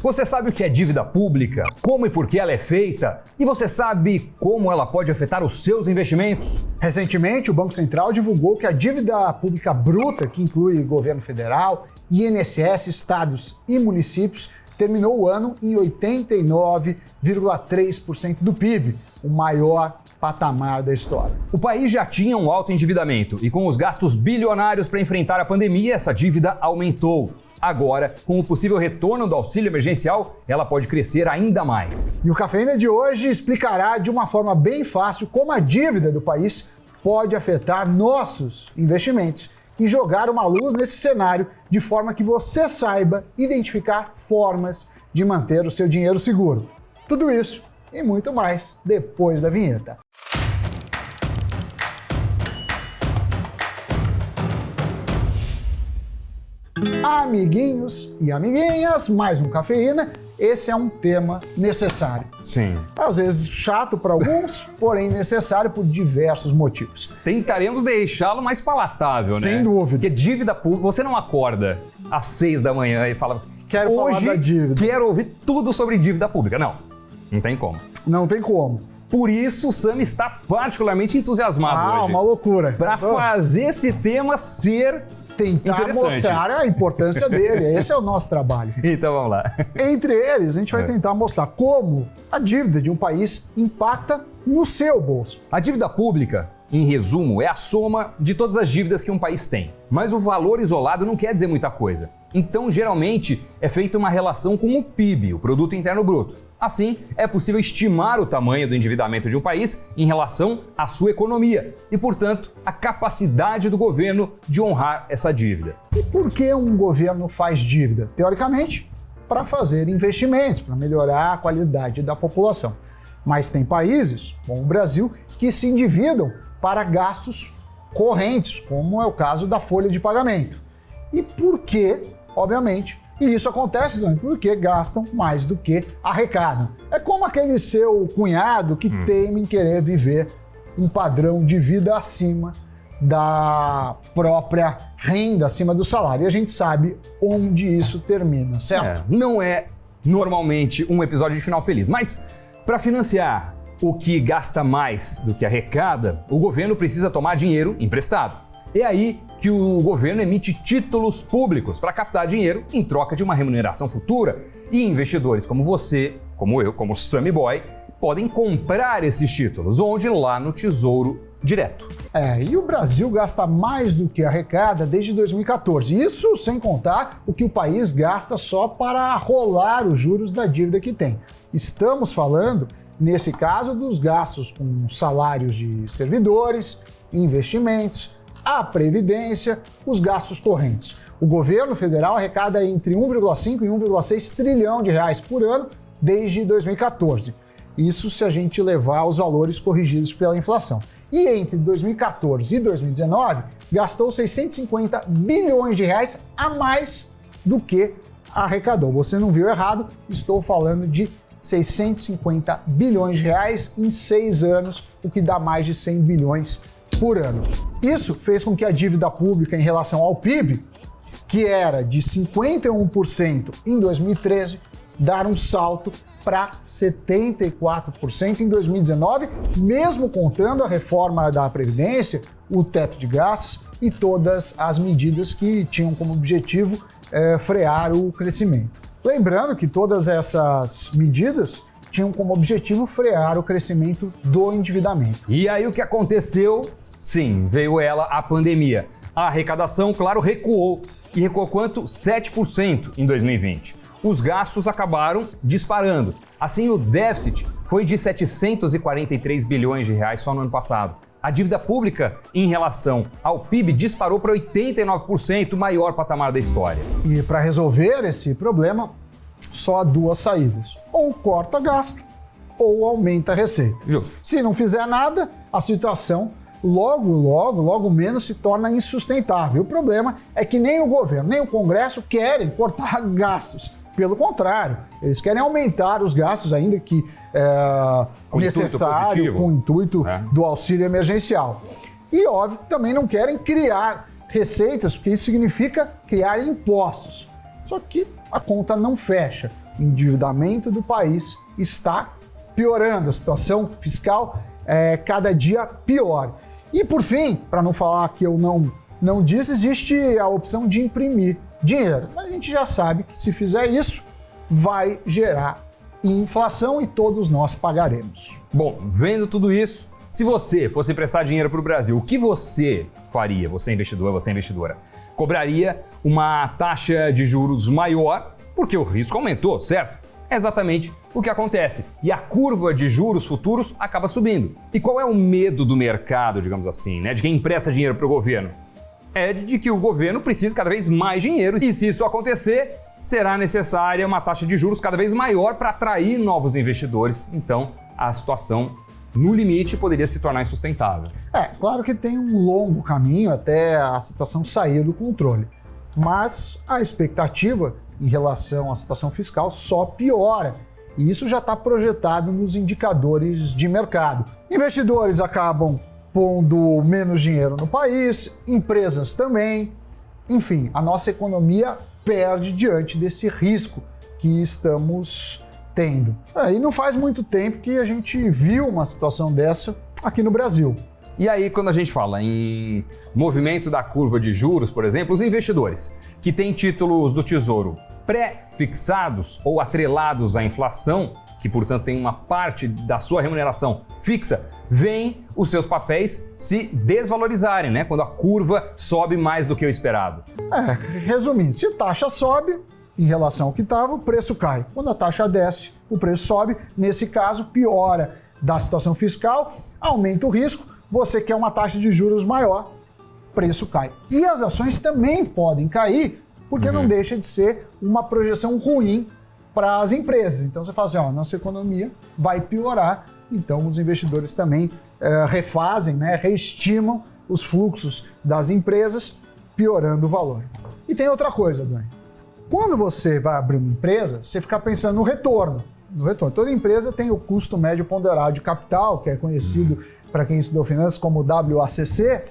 Você sabe o que é dívida pública? Como e por que ela é feita? E você sabe como ela pode afetar os seus investimentos? Recentemente, o Banco Central divulgou que a dívida pública bruta, que inclui governo federal, INSS, estados e municípios, terminou o ano em 89,3% do PIB, o maior patamar da história. O país já tinha um alto endividamento e com os gastos bilionários para enfrentar a pandemia, essa dívida aumentou. Agora, com o possível retorno do auxílio emergencial, ela pode crescer ainda mais. E o Cafeína de hoje explicará de uma forma bem fácil como a dívida do país pode afetar nossos investimentos e jogar uma luz nesse cenário de forma que você saiba identificar formas de manter o seu dinheiro seguro. Tudo isso e muito mais depois da vinheta. Amiguinhos e amiguinhas, mais um Cafeína. Esse é um tema necessário. Sim. Às vezes chato para alguns, porém necessário por diversos motivos. Tentaremos deixá-lo mais palatável, né? Sem dúvida. Porque dívida pública, você não acorda às 6 da manhã e fala... Quero falar da dívida. Quero ouvir tudo sobre dívida pública. Não tem como. Não tem como. Por isso, o Sam está particularmente entusiasmado hoje. Uma loucura. Para fazer esse tema ser tentar mostrar a importância dele. Esse é o nosso trabalho. Então vamos lá. Entre eles, a gente vai tentar mostrar como a dívida de um país impacta no seu bolso. A dívida pública, em resumo, é a soma de todas as dívidas que um país tem. Mas o valor isolado não quer dizer muita coisa. Então, geralmente, é feita uma relação com o PIB, o Produto Interno Bruto. Assim, é possível estimar o tamanho do endividamento de um país em relação à sua economia e, portanto, a capacidade do governo de honrar essa dívida. E por que um governo faz dívida? Teoricamente, para fazer investimentos, para melhorar a qualidade da população. Mas tem países, como o Brasil, que se endividam para gastos correntes, como é o caso da folha de pagamento. E por que, obviamente, e isso acontece porque gastam mais do que arrecadam. É como aquele seu cunhado que teima em querer viver um padrão de vida acima da própria renda, acima do salário. E a gente sabe onde isso termina, certo? Não é normalmente um episódio de final feliz, mas para financiar o que gasta mais do que arrecada, o governo precisa tomar dinheiro emprestado. É aí que o governo emite títulos públicos para captar dinheiro em troca de uma remuneração futura. E investidores como você, como eu, como Sammy Boy, podem comprar esses títulos, onde lá no Tesouro Direto. E o Brasil gasta mais do que arrecada desde 2014. Isso sem contar o que o país gasta só para rolar os juros da dívida que tem. Estamos falando, nesse caso, dos gastos com salários de servidores, investimentos, a previdência, os gastos correntes. O governo federal arrecada entre 1,5 e 1,6 trilhão de reais por ano desde 2014. Isso se a gente levar os valores corrigidos pela inflação. E entre 2014 e 2019, gastou 650 bilhões de reais a mais do que arrecadou. Você não viu errado, estou falando de 650 bilhões de reais em 6 anos, o que dá mais de 100 bilhões por ano. Isso fez com que a dívida pública em relação ao PIB, que era de 51% em 2013, dar um salto para 74% em 2019, mesmo contando a reforma da Previdência, o teto de gastos e todas as medidas que tinham como objetivo frear o crescimento. Lembrando que todas essas medidas tinham como objetivo frear o crescimento do endividamento. E aí o que aconteceu? Sim, veio ela, a pandemia. A arrecadação, claro, recuou. E recuou quanto? 7% em 2020. Os gastos acabaram disparando. Assim, o déficit foi de 743 bilhões de reais só no ano passado. A dívida pública em relação ao PIB disparou para 89%, o maior patamar da história. E para resolver esse problema, só há duas saídas. Ou corta gasto, ou aumenta a receita. Justo. Se não fizer nada, a situação logo menos se torna insustentável. O problema é que nem o governo, nem o Congresso querem cortar gastos. Pelo contrário, eles querem aumentar os gastos, ainda que necessário, com o intuito do auxílio emergencial. E, óbvio, também não querem criar receitas, porque isso significa criar impostos. Só que a conta não fecha. endividamento do país está piorando, a situação fiscal é cada dia pior. E por fim, para não falar que eu não disse, existe a opção de imprimir dinheiro. Mas a gente já sabe que se fizer isso, vai gerar inflação e todos nós pagaremos. Bom, vendo tudo isso, se você fosse emprestar dinheiro para o Brasil, o que você faria? Você é investidor, você é investidora. Cobraria uma taxa de juros maior porque o risco aumentou, certo? É exatamente o que acontece. E a curva de juros futuros acaba subindo. E qual é o medo do mercado, digamos assim, né? De quem empresta dinheiro para o governo? É de que o governo precise cada vez mais dinheiro. E se isso acontecer, será necessária uma taxa de juros cada vez maior para atrair novos investidores. Então, a situação, no limite, poderia se tornar insustentável. Claro que tem um longo caminho até a situação sair do controle. Mas a expectativa em relação à situação fiscal só piora. E isso já está projetado nos indicadores de mercado. Investidores acabam pondo menos dinheiro no país, empresas também. Enfim, a nossa economia perde diante desse risco que estamos tendo. E não faz muito tempo que a gente viu uma situação dessa aqui no Brasil. E aí, quando a gente fala em movimento da curva de juros, por exemplo, os investidores que têm títulos do Tesouro pré-fixados ou atrelados à inflação, que portanto tem uma parte da sua remuneração fixa, veem os seus papéis se desvalorizarem, né? Quando a curva sobe mais do que o esperado. Resumindo, se a taxa sobe em relação ao que estava, o preço cai. Quando a taxa desce, o preço sobe. Nesse caso, piora da situação fiscal, aumenta o risco. Você quer uma taxa de juros maior, preço cai. E as ações também podem cair, porque não deixa de ser uma projeção ruim para as empresas. Então você fala assim, nossa economia vai piorar, então os investidores também refazem, reestimam os fluxos das empresas, piorando o valor. E tem outra coisa, Dani. Quando você vai abrir uma empresa, você fica pensando no retorno. Toda empresa tem o custo médio ponderado de capital, que é conhecido para quem estudou finanças como WACC,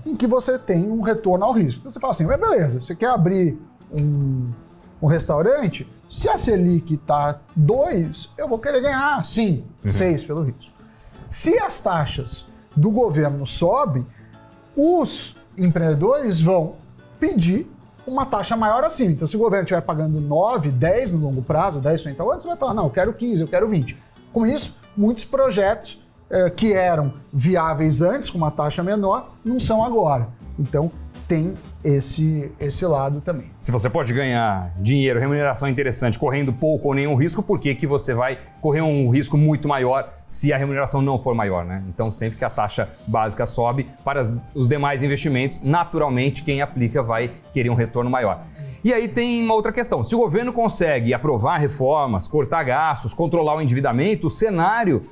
em que você tem um retorno ao risco. Então você fala assim, beleza, você quer abrir um restaurante, se a Selic está 2, eu vou querer ganhar 5, 6 pelo risco. Se as taxas do governo sobem, os empreendedores vão pedir uma taxa maior acima. Então, se o governo estiver pagando 9, 10 no longo prazo, 10, 30 anos, você vai falar, não, eu quero 15, eu quero 20. Com isso, muitos projetos que eram viáveis antes, com uma taxa menor, não são agora. Então, tem esse lado também. Se você pode ganhar dinheiro, remuneração interessante, correndo pouco ou nenhum risco, por que você vai correr um risco muito maior se a remuneração não for maior, né? Então, sempre que a taxa básica sobe, para os demais investimentos, naturalmente, quem aplica vai querer um retorno maior. E aí tem uma outra questão. Se o governo consegue aprovar reformas, cortar gastos, controlar o endividamento, o cenário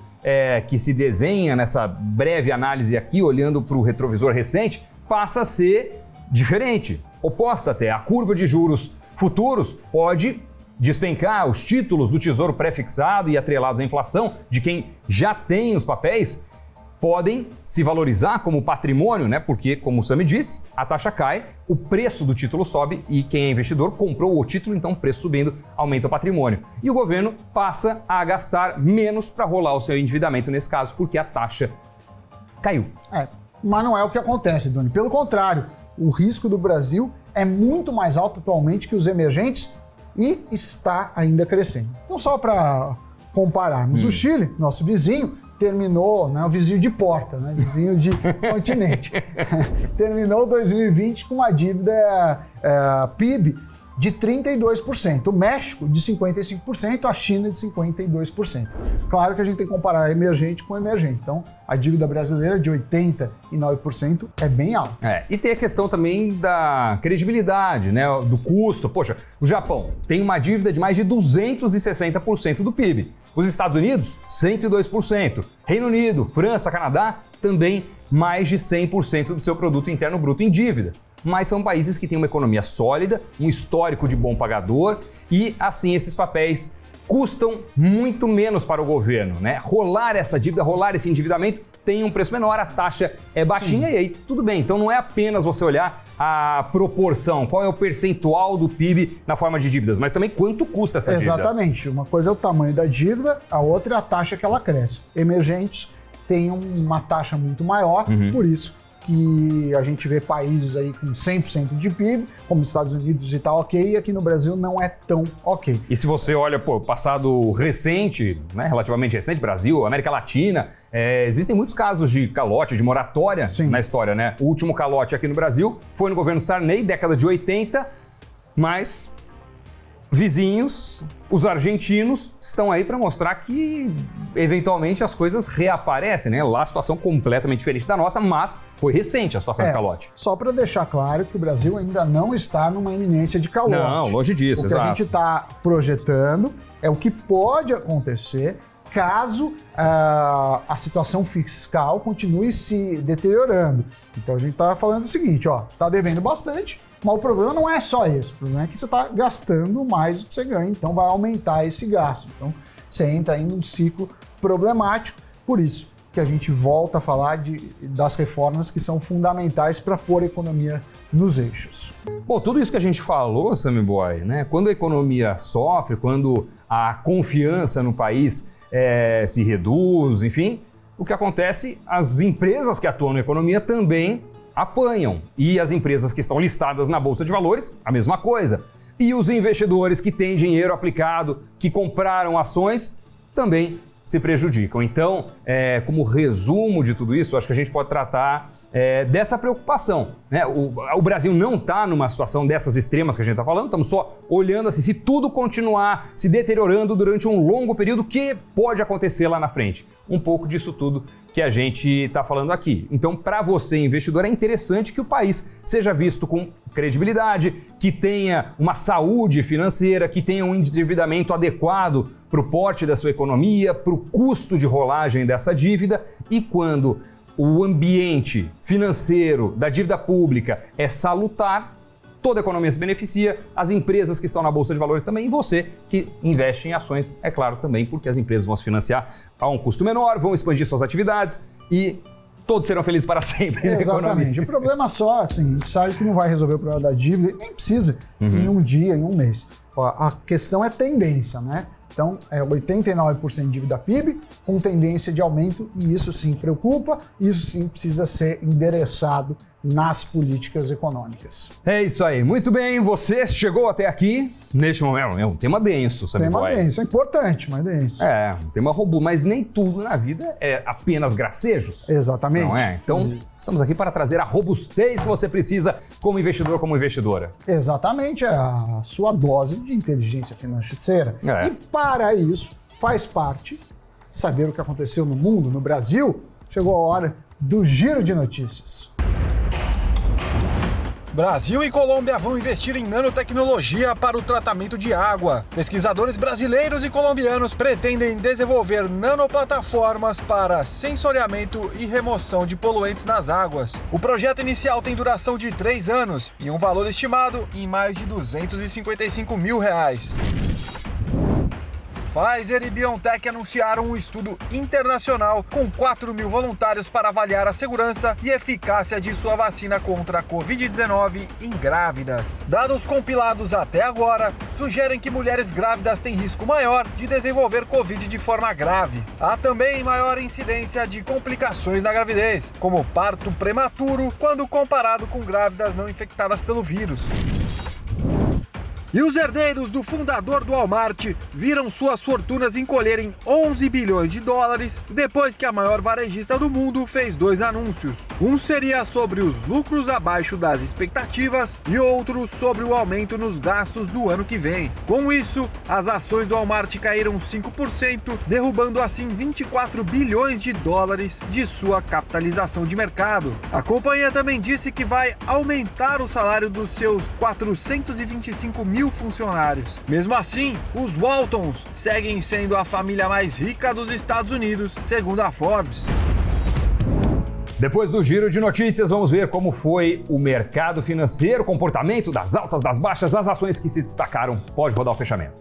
que se desenha nessa breve análise aqui, olhando para o retrovisor recente, passa a ser diferente, oposta até. A curva de juros futuros pode despencar, os títulos do Tesouro pré-fixado e atrelados à inflação de quem já tem os papéis podem se valorizar como patrimônio, né? Porque, como o Sami disse, a taxa cai, o preço do título sobe e quem é investidor comprou o título, então o preço subindo aumenta o patrimônio. E o governo passa a gastar menos para rolar o seu endividamento nesse caso, porque a taxa caiu. Mas não é o que acontece, Doni. Pelo contrário, o risco do Brasil é muito mais alto atualmente que os emergentes e está ainda crescendo. Então, só para compararmos, o Chile, nosso vizinho, terminou, o vizinho de porta, vizinho de continente, terminou 2020 com uma dívida PIB de 32%, o México de 55%, a China de 52%. Claro que a gente tem que comparar emergente com emergente, então a dívida brasileira de 89% é bem alta. E tem a questão também da credibilidade, do custo. Poxa, o Japão tem uma dívida de mais de 260% do PIB. Os Estados Unidos, 102%. Reino Unido, França, Canadá, também mais de 100% do seu produto interno bruto em dívidas. Mas são países que têm uma economia sólida, um histórico de bom pagador e, assim, esses papéis custam muito menos para o governo, né? Rolar essa dívida, rolar esse endividamento tem um preço menor, a taxa é baixinha. Sim. E aí tudo bem. Então não é apenas você olhar a proporção, qual é o percentual do PIB na forma de dívidas, mas também quanto custa essa dívida. Exatamente. Uma coisa é o tamanho da dívida, a outra é a taxa que ela cresce. Emergentes têm uma taxa muito maior, por isso que a gente vê países aí com 100% de PIB, como os Estados Unidos e tal, ok, e aqui no Brasil não é tão ok. E se você olha, passado recente, né, relativamente recente, Brasil, América Latina, existem muitos casos de calote, de moratória na história, né? O último calote aqui no Brasil foi no governo Sarney, década de 80, mas vizinhos, os argentinos, estão aí para mostrar que, eventualmente, as coisas reaparecem, né? Lá a situação completamente diferente da nossa, mas foi recente a situação de calote. Só para deixar claro que o Brasil ainda não está numa iminência de calote. Não, longe disso, exato. O que a gente está projetando é o que pode acontecer caso a situação fiscal continue se deteriorando. Então a gente está falando o seguinte, está devendo bastante, mas o problema não é só esse, o problema é que você está gastando mais do que você ganha, então vai aumentar esse gasto. Então você entra aí num ciclo problemático, por isso que a gente volta a falar das reformas que são fundamentais para pôr a economia nos eixos. Bom, tudo isso que a gente falou, Sammy Boy, né? Quando a economia sofre, quando a confiança no país se reduz, enfim, o que acontece, as empresas que atuam na economia também apanham. E as empresas que estão listadas na Bolsa de Valores, a mesma coisa. E os investidores que têm dinheiro aplicado, que compraram ações, também se prejudicam. Então, como resumo de tudo isso, acho que a gente pode tratar dessa preocupação, né? O Brasil não está numa situação dessas extremas que a gente está falando, estamos só olhando assim, se tudo continuar se deteriorando durante um longo período, o que pode acontecer lá na frente? Um pouco disso tudo que a gente está falando aqui. Então, para você, investidor, é interessante que o país seja visto com credibilidade, que tenha uma saúde financeira, que tenha um endividamento adequado para o porte da sua economia, para o custo de rolagem dessa dívida, e quando o ambiente financeiro da dívida pública é salutar, toda a economia se beneficia, as empresas que estão na Bolsa de Valores também, e você que investe em ações, é claro, também, porque as empresas vão se financiar a um custo menor, vão expandir suas atividades e todos serão felizes para sempre na Exatamente. economia. O problema só, assim, a gente sabe que não vai resolver o problema da dívida, nem precisa em um dia, em um mês. A questão é tendência, né? Então, 89% de dívida PIB, com tendência de aumento, e isso sim preocupa, isso sim precisa ser endereçado nas políticas econômicas. É isso aí. Muito bem, você chegou até aqui. Neste momento, é um tema denso, sabe? Tema denso, é importante, mas denso. Um tema robusto, mas nem tudo na vida é apenas gracejos. Exatamente. Não é? Então, estamos aqui para trazer a robustez que você precisa como investidor, como investidora. Exatamente, é a sua dose de inteligência financeira. E para isso, faz parte saber o que aconteceu no mundo, no Brasil. Chegou a hora do Giro de Notícias. Brasil e Colômbia vão investir em nanotecnologia para o tratamento de água. Pesquisadores brasileiros e colombianos pretendem desenvolver nanoplataformas para sensoriamento e remoção de poluentes nas águas. O projeto inicial tem duração de 3 anos e um valor estimado em mais de R$255 mil. Pfizer e BioNTech anunciaram um estudo internacional com 4 mil voluntários para avaliar a segurança e eficácia de sua vacina contra a Covid-19 em grávidas. Dados compilados até agora sugerem que mulheres grávidas têm risco maior de desenvolver Covid de forma grave. Há também maior incidência de complicações na gravidez, como parto prematuro, quando comparado com grávidas não infectadas pelo vírus. E os herdeiros do fundador do Walmart viram suas fortunas encolherem 11 bilhões de dólares depois que a maior varejista do mundo fez 2 anúncios. Um seria sobre os lucros abaixo das expectativas e outro sobre o aumento nos gastos do ano que vem. Com isso, as ações do Walmart caíram 5%, derrubando assim 24 bilhões de dólares de sua capitalização de mercado. A companhia também disse que vai aumentar o salário dos seus 425 mil funcionários. Mesmo assim, os Waltons seguem sendo a família mais rica dos Estados Unidos, segundo a Forbes. Depois do giro de notícias, vamos ver como foi o mercado financeiro, o comportamento das altas, das baixas, as ações que se destacaram. Pode rodar o fechamento.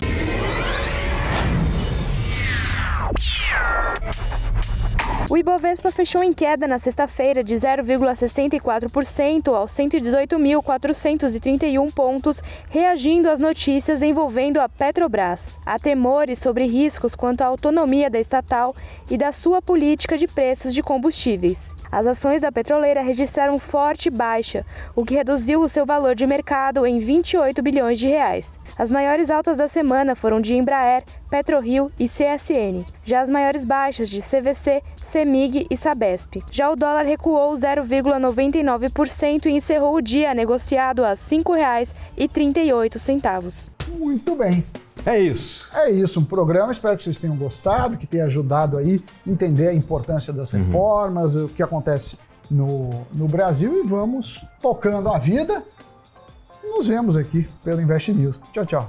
O Ibovespa fechou em queda na sexta-feira de 0,64% aos 118.431 pontos, reagindo às notícias envolvendo a Petrobras. Há temores sobre riscos quanto à autonomia da estatal e da sua política de preços de combustíveis. As ações da petroleira registraram forte baixa, o que reduziu o seu valor de mercado em 28 bilhões de reais. As maiores altas da semana foram de Embraer, PetroRio e CSN. Já as maiores baixas de CVC, CEMIG e Sabesp. Já o dólar recuou 0,99% e encerrou o dia negociado a R$ 5,38. Muito bem. É isso. É isso, um programa, espero que vocês tenham gostado, que tenha ajudado aí a entender a importância das reformas, o que acontece no Brasil, e vamos tocando a vida e nos vemos aqui pelo Invest News. Tchau, tchau.